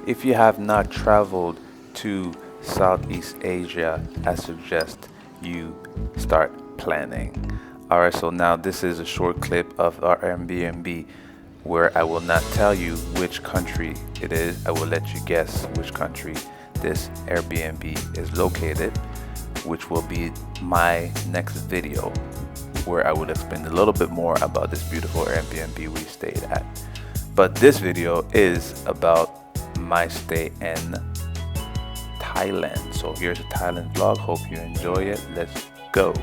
If you have not traveled to Southeast Asia, I suggest you start planning. Alright, so now this is a short clip of our Airbnb where I will not tell you which country it is. I will let you guess which country this Airbnb is located, which will be my next video where I will explain a little bit more about this beautiful Airbnb we stayed at. But this video is about my stay in Thailand. So here's a Thailand vlog. Hope you enjoy it. Let's go.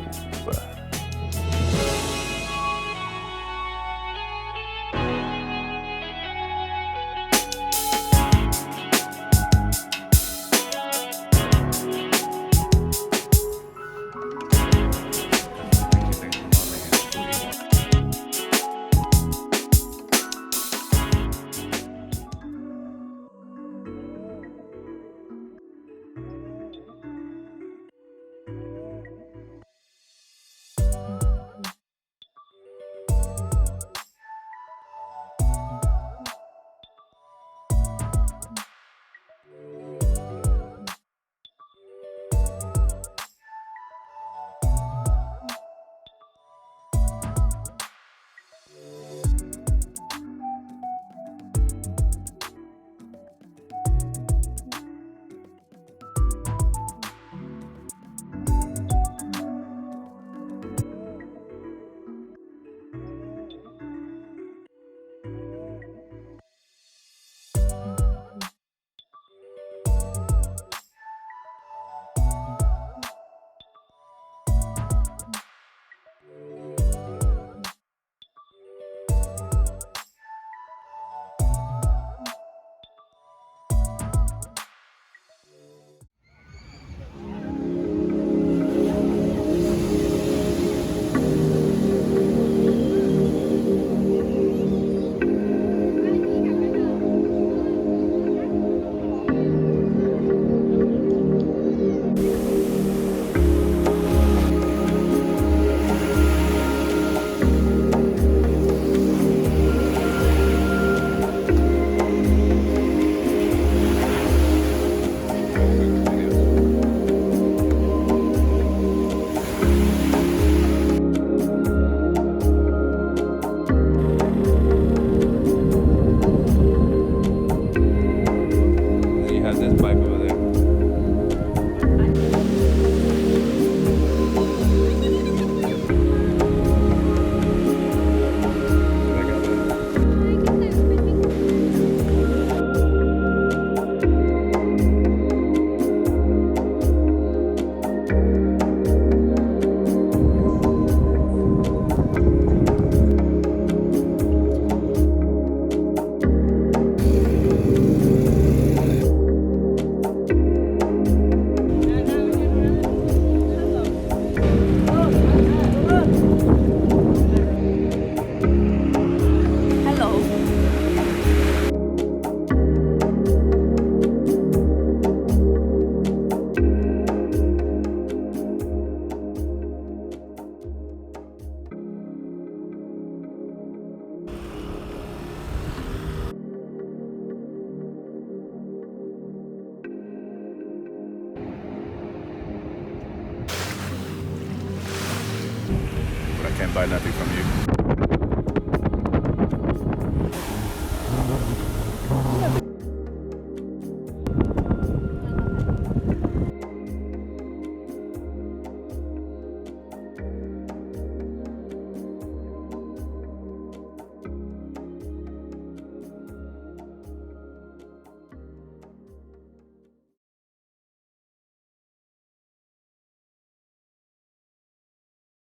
But I can't buy nothing from you.